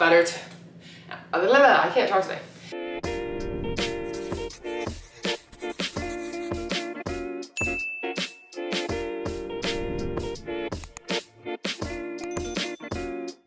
better to, I can't talk today.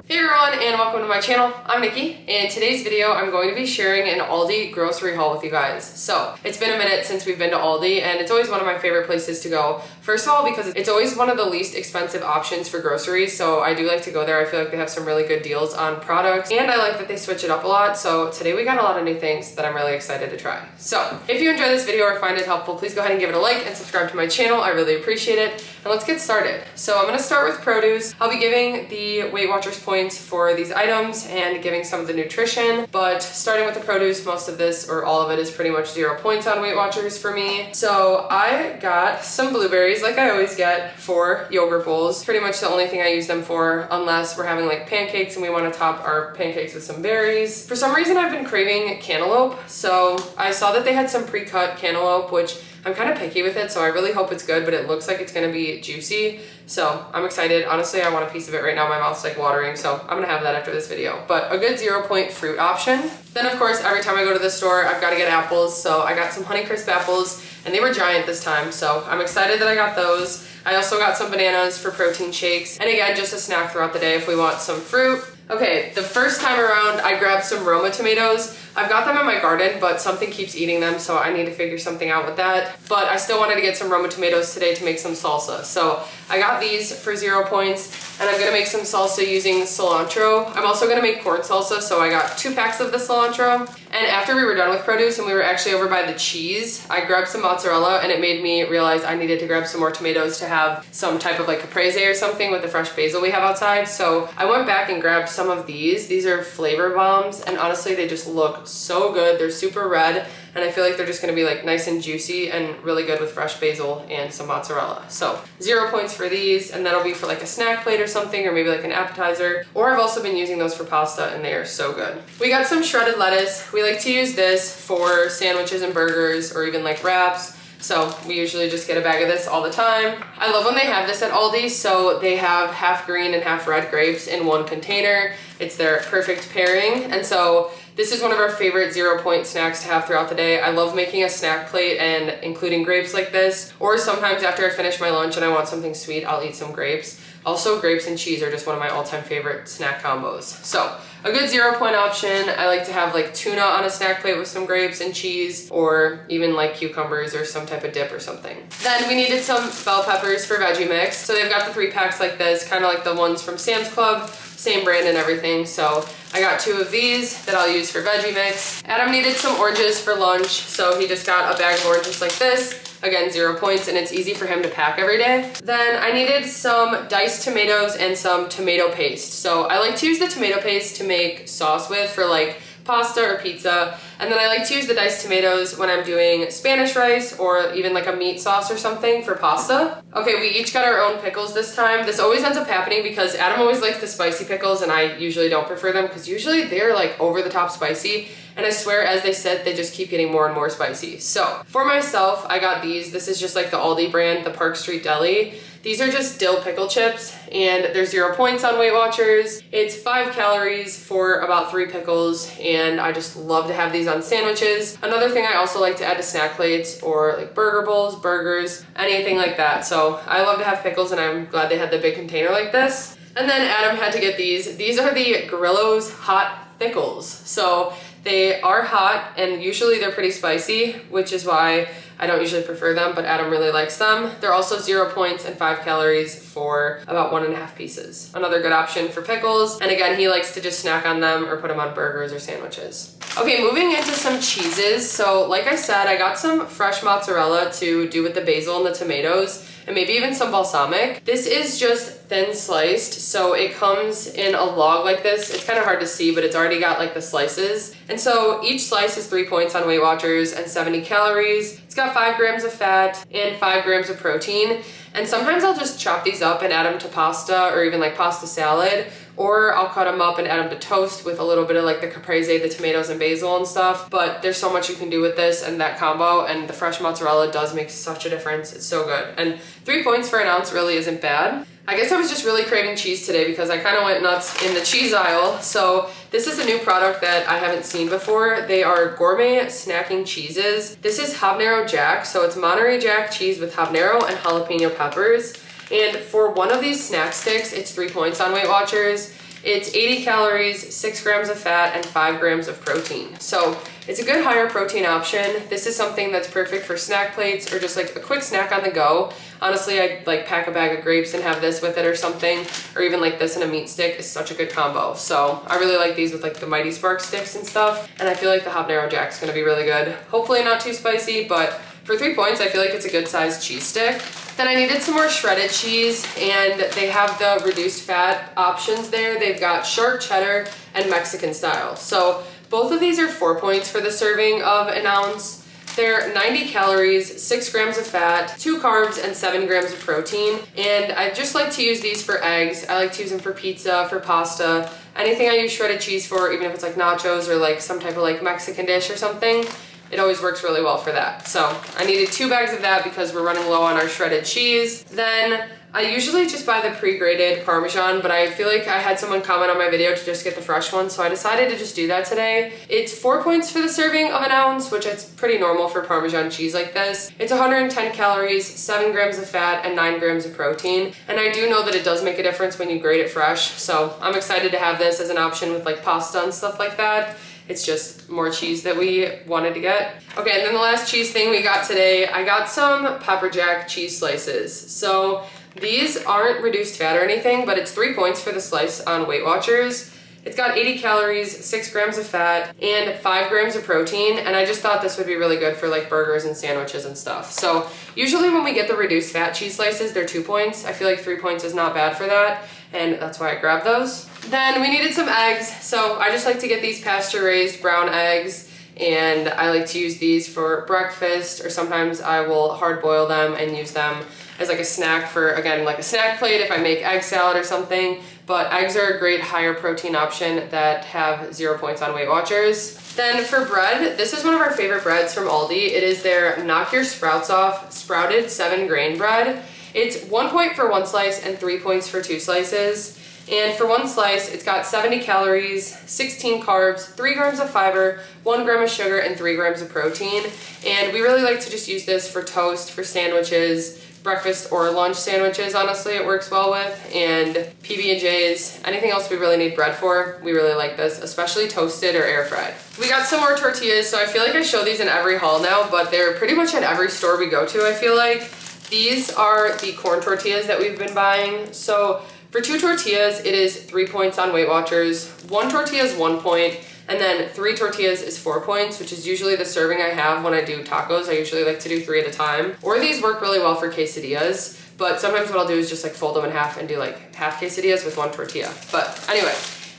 Hey everyone, and welcome to my channel. I'm Nikki, and in today's video I'm going to be sharing an Aldi grocery haul with you guys. So it's been a minute since we've been to Aldi, and it's always one of my favorite places to go. First of all, because it's always one of the least expensive options for groceries, so I do like to go there. I feel like they have some really good deals on products, and I like that they switch it up a lot. So today we got a lot of new things that I'm really excited to try. So if you enjoy this video or find it helpful, please go ahead and give it a like and subscribe to my channel. I really appreciate it. And let's get started. So I'm going to start with produce. I'll be giving the WeightWatchers points for these items and giving some of the nutrition, but starting with the produce, most of this or all of it is pretty much 0 points on WeightWatchers for me. So I got some blueberries like I always get for yogurt bowls. Pretty much the only thing I use them for, unless we're having like pancakes and we want to top our pancakes with some berries. For some reason I've been craving cantaloupe, so I saw that they had some pre-cut cantaloupe, which I'm kind of picky with it, so I really hope it's good, but it looks like it's gonna be juicy. So I'm excited. Honestly, I want a piece of it right now. My mouth's like watering, so I'm gonna have that after this video. But a good 0 point fruit option. Then of course, every time I go to the store, I've gotta get apples. So I got some Honeycrisp apples, and they were giant this time, so I'm excited that I got those. I also got some bananas for protein shakes. And again, just a snack throughout the day if we want some fruit. Okay, the first time around, I grabbed some Roma tomatoes. I've got them in my garden, but something keeps eating them, so I need to figure something out with that. But I still wanted to get some Roma tomatoes today to make some salsa. So I got these for 0 points, and I'm gonna make some salsa using cilantro. I'm also gonna make corn salsa, so I got 2 packs of the cilantro. And after we were done with produce and we were actually over by the cheese, I grabbed some mozzarella, and it made me realize I needed to grab some more tomatoes to have some type of like caprese or something with the fresh basil we have outside. So I went back and grabbed some of these. These are flavor bombs, and honestly, they just look so good. They're super red, and I feel like they're just gonna be like nice and juicy and really good with fresh basil and some mozzarella. So 0 points for these, and that'll be for like a snack plate or something, or maybe like an appetizer. Or I've also been using those for pasta, and they are so good. We got some shredded lettuce. We like to use this for sandwiches and burgers, or even like wraps. So we usually just get a bag of this all the time. I love when they have this at Aldi. So they have half green and half red grapes in one container. It's their perfect pairing. And so this is one of our favorite 0 point snacks to have throughout the day. I love making a snack plate and including grapes like this. Or sometimes after I finish my lunch and I want something sweet, I'll eat some grapes. Also, grapes and cheese are just one of my all-time favorite snack combos. So a good 0 point option. I like to have like tuna on a snack plate with some grapes and cheese, or even like cucumbers or some type of dip or something. Then we needed some bell peppers for veggie mix. So they've got the 3 packs like this, kind of like the ones from Sam's Club, same brand and everything. So I got 2 of these that I'll use for veggie mix. Adam needed some oranges for lunch, so he just got a bag of oranges like this. Again, 0 points, and it's easy for him to pack every day. Then I needed some diced tomatoes and some tomato paste. So I like to use the tomato paste to make sauce with for like pasta or pizza. And then I like to use the diced tomatoes when I'm doing Spanish rice or even like a meat sauce or something for pasta. Okay, we each got our own pickles this time. This always ends up happening because Adam always likes the spicy pickles and I usually don't prefer them because usually they're like over the top spicy. And I swear, as they said, they just keep getting more and more spicy. So for myself, I got these. This is just like the Aldi brand, the Park Street Deli. These are just dill pickle chips, and they're 0 points on WeightWatchers. It's 5 calories for about 3 pickles, and I just love to have these on sandwiches. Another thing I also like to add to snack plates or like burger bowls, burgers, anything like that. So I love to have pickles, and I'm glad they had the big container like this. And then Adam had to get these. These are the Grillo's Hot Thickles. So they are hot, and usually they're pretty spicy, which is why I don't usually prefer them, but Adam really likes them. They're also 0 points and 5 calories for about 1.5 pieces. Another good option for pickles. And again, he likes to just snack on them or put them on burgers or sandwiches. Okay, moving into some cheeses. So like I said, I got some fresh mozzarella to do with the basil and the tomatoes, and maybe even some balsamic. This is just thin sliced, so it comes in a log like this. It's kind of hard to see, but it's already got like the slices. And so each slice is 3 points on WeightWatchers and 70 calories. It's got 5 grams of fat and 5 grams of protein. And sometimes I'll just chop these up and add them to pasta or even like pasta salad, or I'll cut them up and add them to toast with a little bit of like the caprese, the tomatoes and basil and stuff. But there's so much you can do with this and that combo, and the fresh mozzarella does make such a difference. It's so good. And 3 points for an ounce really isn't bad. I guess I was just really craving cheese today because I kind of went nuts in the cheese aisle. So this is a new product that I haven't seen before. They are gourmet snacking cheeses. This is habanero jack. So it's Monterey Jack cheese with habanero and jalapeno peppers. And for one of these snack sticks, it's 3 points on Weight Watchers. It's 80 calories, 6 grams of fat, and 5 grams of protein. So it's a good higher protein option. This is something that's perfect for snack plates or just like a quick snack on the go. Honestly, I'd like pack a bag of grapes and have this with it or something, or even like this in a meat stick is such a good combo. So I really like these with like the Mighty Spark sticks and stuff. And I feel like the habanero jack's gonna be really good. Hopefully not too spicy, but for 3 points, I feel like it's a good sized cheese stick. Then I needed some more shredded cheese, and they have the reduced fat options there. They've got sharp cheddar and Mexican style. So both of these are 4 points for the serving of an ounce. They're 90 calories, 6 grams of fat, 2 carbs, and 7 grams of protein. And I just like to use these for eggs. I like to use them for pizza, for pasta, anything I use shredded cheese for, even if it's like nachos or like some type of like Mexican dish or something. It always works really well for that. So I needed 2 bags of that because we're running low on our shredded cheese. Then I usually just buy the pre-grated Parmesan, but I feel like I had someone comment on my video to just get the fresh one, so I decided to just do that today. It's 4 points for the serving of an ounce, which is pretty normal for Parmesan cheese like this. It's 110 calories, 7 grams of fat, and 9 grams of protein. And I do know that it does make a difference when you grate it fresh, so I'm excited to have this as an option with like pasta and stuff like that. It's just more cheese that we wanted to get. Okay, and then the last cheese thing we got today, I got some pepper jack cheese slices. So these aren't reduced fat or anything, but it's 3 points for the slice on Weight Watchers. It's got 80 calories, 6 grams of fat, and 5 grams of protein, and I just thought this would be really good for like burgers and sandwiches and stuff. So usually when we get the reduced fat cheese slices, they're 2 points. I feel like 3 points is not bad for that, and that's why I grabbed those. Then we needed some eggs, so I just like to get these pasture-raised brown eggs, and I like to use these for breakfast, or sometimes I will hard boil them and use them as like a snack for, again, like a snack plate if I make egg salad or something. But eggs are a great higher protein option that have 0 points on Weight Watchers. Then for bread, this is one of our favorite breads from Aldi. It is their Knock Your Sprouts Off sprouted 7-grain bread. It's 1 point for 1 slice and 3 points for 2 slices. And for 1 slice, it's got 70 calories, 16 carbs, 3 grams of fiber, 1 gram of sugar, and 3 grams of protein. And we really like to just use this for toast, for sandwiches, breakfast or lunch sandwiches, honestly, it works well with, and PB&Js, anything else we really need bread for, we really like this, especially toasted or air fried. We got some more tortillas, so I feel like I show these in every haul now, but they're pretty much at every store we go to, I feel like. These are the corn tortillas that we've been buying. So for 2 tortillas, it is 3 points on Weight Watchers. 1 tortilla is 1 point, and then 3 tortillas is 4 points, which is usually the serving I have when I do tacos. I usually like to do 3 at a time. Or these work really well for quesadillas, but sometimes what I'll do is just like fold them in half and do like half quesadillas with 1 tortilla. But anyway,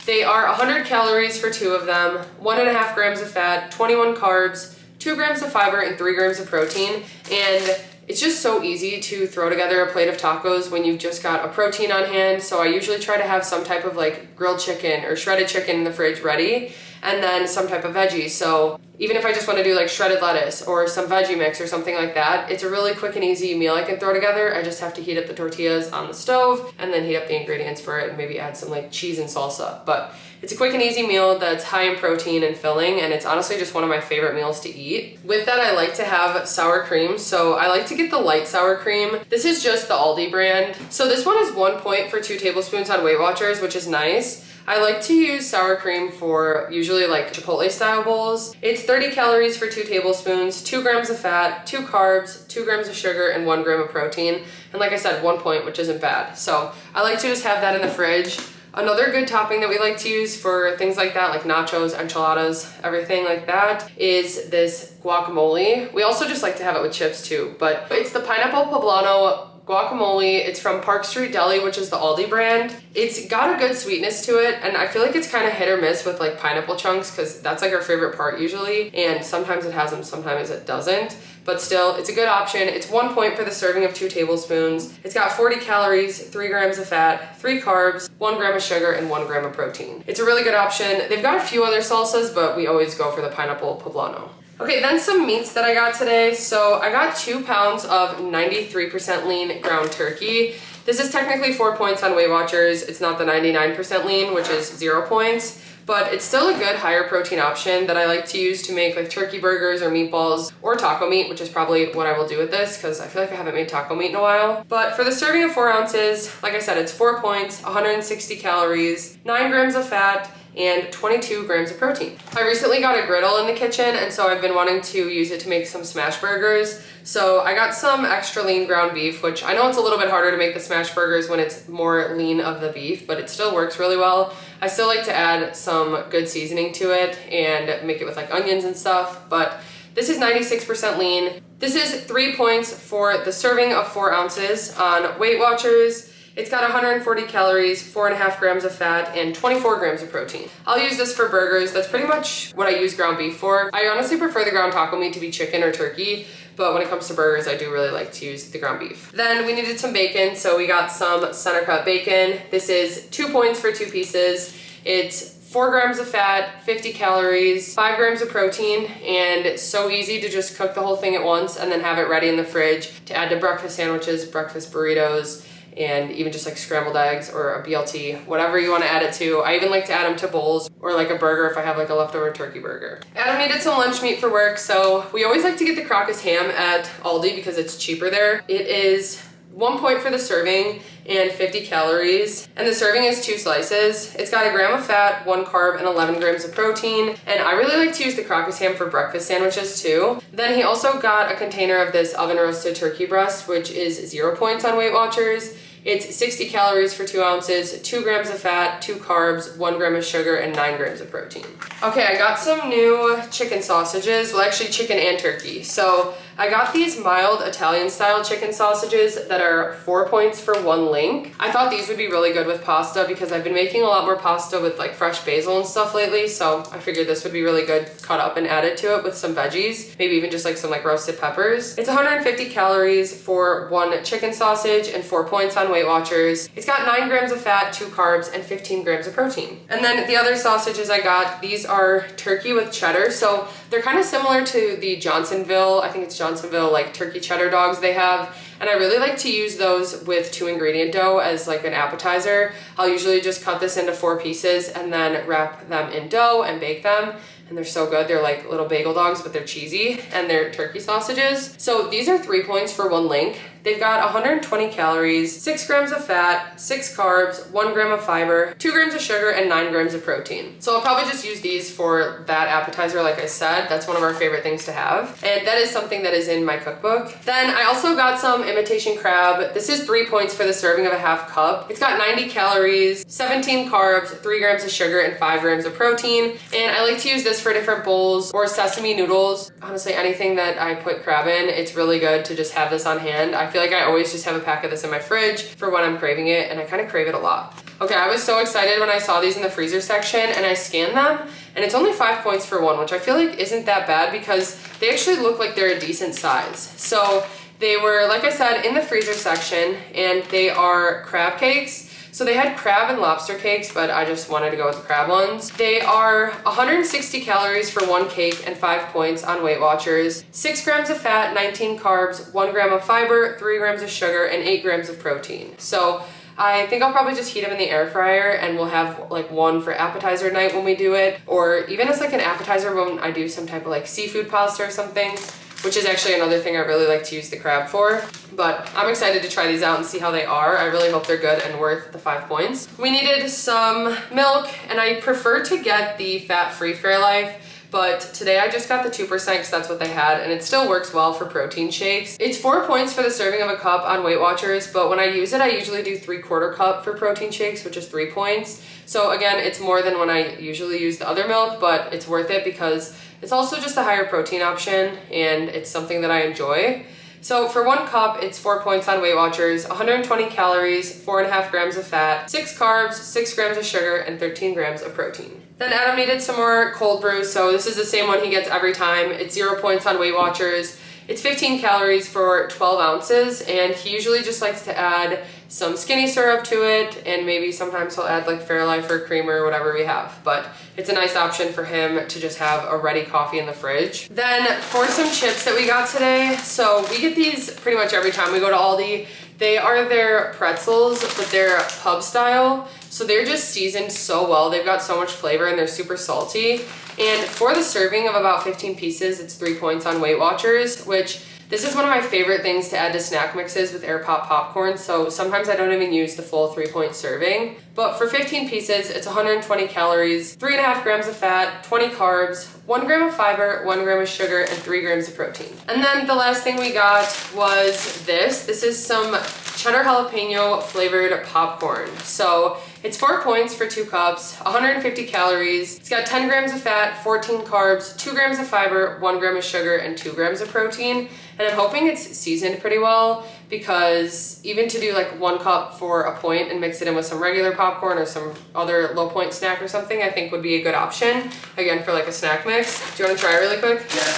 they are 100 calories for 2 of them, 1.5 grams of fat, 21 carbs, 2 grams of fiber, and 3 grams of protein. And it's just so easy to throw together a plate of tacos when you've just got a protein on hand. So I usually try to have some type of like grilled chicken or shredded chicken in the fridge ready, and then some type of veggie. So even if I just want to do like shredded lettuce or some veggie mix or something like that, it's a really quick and easy meal I can throw together. I just have to heat up the tortillas on the stove and then heat up the ingredients for it and maybe add some like cheese and salsa. But it's a quick and easy meal that's high in protein and filling, and it's honestly just one of my favorite meals to eat. With that, I like to have sour cream, so I like to get the light sour cream. This is just the Aldi brand. So this one is 1 point for 2 tablespoons on Weight Watchers, which is nice. I like to use sour cream for usually like Chipotle style bowls. It's 30 calories for 2 tablespoons, 2 grams of fat, 2 carbs, 2 grams of sugar, and 1 gram of protein. And like I said, 1 point, which isn't bad. So I like to just have that in the fridge. Another good topping that we like to use for things like that, like nachos, enchiladas, everything like that, is this guacamole. We also just like to have it with chips too, but it's the pineapple poblano guacamole. It's from Park Street Deli, which is the Aldi brand. It's got a good sweetness to it, and I feel like it's kind of hit or miss with like pineapple chunks because that's like our favorite part usually, and sometimes it has them, sometimes it doesn't. But still, it's a good option. It's 1 point for the serving of 2 tablespoons. It's got 40 calories, 3 grams of fat, 3 carbs, 1 gram of sugar, and 1 gram of protein. It's a really good option. They've got a few other salsas, but we always go for the pineapple poblano. Okay, then some meats that I got today. So I got 2 pounds of 93% lean ground turkey. This is technically 4 points on Weight Watchers. It's not the 99% lean, which is 0 points, but it's still a good higher protein option that I like to use to make like turkey burgers or meatballs or taco meat, which is probably what I will do with this because I feel like I haven't made taco meat in a while. But for the serving of 4 ounces, like I said, it's 4 points, 160 calories, 9 grams of fat, and 22 grams of protein. I recently got a griddle in the kitchen, and so I've been wanting to use it to make some smash burgers. So I got some extra lean ground beef, which I know it's a little bit harder to make the smash burgers when it's more lean of the beef, but it still works really well. I still like to add some good seasoning to it and make it with like onions and stuff, but this is 96% lean. This is 3 points for the serving of 4 ounces on Weight Watchers. It's got 140 calories, 4.5 grams of fat, and 24 grams of protein. I'll use this for burgers. That's pretty much what I use ground beef for. I honestly prefer the ground taco meat to be chicken or turkey, but when it comes to burgers, I do really like to use the ground beef. Then we needed some bacon, so we got some center cut bacon. This is 2 points for 2 pieces. It's 4 grams of fat, 50 calories, 5 grams of protein, and it's so easy to just cook the whole thing at once and then have it ready in the fridge to add to breakfast sandwiches, breakfast burritos, and even just like scrambled eggs or a BLT, whatever you want to add it to. I even like to add them to bowls or like a burger if I have like a leftover turkey burger. Adam needed some lunch meat for work, so we always like to get the Crocus ham at Aldi because it's cheaper there. It is 1 point for the serving and 50 calories, and the serving is 2 slices. It's got 1 gram of fat, 1 carb, and 11 grams of protein, and I really like to use the Crocus ham for breakfast sandwiches too. Then he also got a container of this oven roasted turkey breast, which is 0 points on Weight Watchers. It's 60 calories for 2 ounces, 2 grams of fat, 2 carbs, 1 gram of sugar, and 9 grams of protein. Okay, I got some new chicken sausages, well actually chicken and turkey. So I got these mild Italian style chicken sausages that are 4 points for 1 link. I thought these would be really good with pasta because I've been making a lot more pasta with like fresh basil and stuff lately, so I figured this would be really good cut up and added to it with some veggies, maybe even just like some like roasted peppers. It's 150 calories for 1 chicken sausage and 4 points on Weight Watchers. It's got 9 grams of fat, 2 carbs, and 15 grams of protein. And then the other sausages I got, these are turkey with cheddar, so they're kind of similar to the Johnsonville, I think it's Johnsonville, like turkey cheddar dogs they have. And I really like to use those with 2 ingredient dough as like an appetizer. I'll usually just cut this into 4 pieces and then wrap them in dough and bake them. And they're so good. They're like little bagel dogs, but they're cheesy, and they're turkey sausages. So these are 3 points for 1 link. They've got 120 calories, 6 grams of fat, 6 carbs, 1 gram of fiber, 2 grams of sugar, and 9 grams of protein. So I'll probably just use these for that appetizer, like I said. That's one of our favorite things to have. And that is something that is in my cookbook. Then I also got some imitation crab. This is 3 points for the serving of a half cup. It's got 90 calories, 17 carbs, 3 grams of sugar, and 5 grams of protein. And I like to use this for different bowls or sesame noodles. Honestly, anything that I put crab in, it's really good to just have this on hand. I feel like I always just have a pack of this in my fridge for when I'm craving it, and I kind of crave it a lot. Okay, I was so excited when I saw these in the freezer section, and I scanned them, and it's only 5 points for 1, which I feel like isn't that bad because they actually look like they're a decent size. So they were, like I said, in the freezer section, and they are crab cakes. So they had crab and lobster cakes, but I just wanted to go with the crab ones. They are 160 calories for 1 cake and 5 points on Weight Watchers. 6 grams of fat, 19 carbs, 1 gram of fiber, 3 grams of sugar, and 8 grams of protein. So I think I'll probably just heat them in the air fryer, and we'll have like 1 for appetizer night when we do it, or even as like an appetizer when I do some type of like seafood pasta or something, which is actually another thing I really like to use the crab for. But I'm excited to try these out and see how they are. I really hope they're good and worth the 5 points. We needed some milk, and I prefer to get the fat-free Fairlife, but today I just got the 2% because that's what they had, and it still works well for protein shakes. It's 4 points for the serving of a cup on Weight Watchers, but when I use it, I usually do 3/4 cup for protein shakes, which is 3 points. So again, it's more than when I usually use the other milk, but it's worth it because it's also just a higher protein option, and it's something that I enjoy. So for 1 cup, it's 4 points on Weight Watchers, 120 calories, 4.5 grams of fat, 6 carbs, 6 grams of sugar, and 13 grams of protein. Then Adam needed some more cold brew, so this is the same one he gets every time. It's 0 points on Weight Watchers. It's 15 calories for 12 ounces, and he usually just likes to add some skinny syrup to it, and maybe sometimes he'll add like Fairlife or creamer or whatever we have. But it's a nice option for him to just have a ready coffee in the fridge. Then for some chips that we got today, so we get these pretty much every time we go to Aldi. They are their pretzels, but they're pub style. So they're just seasoned so well. They've got so much flavor and they're super salty. And for the serving of about 15 pieces, it's 3 points on WeightWatchers, which this is one of my favorite things to add to snack mixes with air pop popcorn. So sometimes I don't even use the full 3-point serving. But for 15 pieces, it's 120 calories, 3.5 grams of fat, 20 carbs, 1 gram of fiber, 1 gram of sugar, and 3 grams of protein. And then the last thing we got was this. This is some cheddar jalapeno flavored popcorn. So it's 4 points for 2 cups, 150 calories. It's got 10 grams of fat, 14 carbs, 2 grams of fiber, 1 gram of sugar, and 2 grams of protein. And I'm hoping it's seasoned pretty well, because even to do like 1 cup for a point and mix it in with some regular popcorn or some other low point snack or something, I think would be a good option. Again, for like a snack mix. Do you want to try it really quick? Yeah.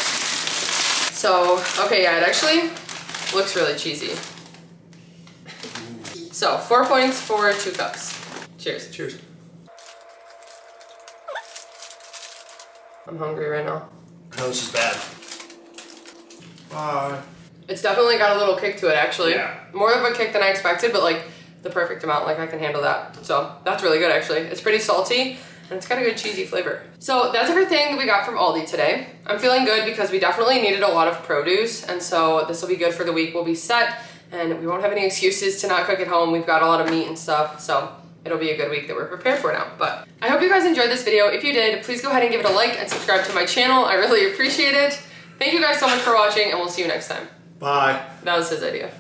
So, okay, yeah, it actually looks really cheesy. So 4 points for 2 cups. Cheers. Cheers. I'm hungry right now. No, this is bad. It's definitely got a little kick to it, actually. Yeah. More of a kick than I expected, but like the perfect amount. Like I can handle that. So that's really good, actually. It's pretty salty and it's got a good cheesy flavor. So that's everything that we got from Aldi today. I'm feeling good because we definitely needed a lot of produce, and so this will be good for the week. We'll be set and we won't have any excuses to not cook at home. We've got a lot of meat and stuff, so it'll be a good week that we're prepared for now. But I hope you guys enjoyed this video. If you did, please go ahead and give it a like and subscribe to my channel. I really appreciate it. Thank you guys so much for watching, and we'll see you next time. Bye. That was his idea.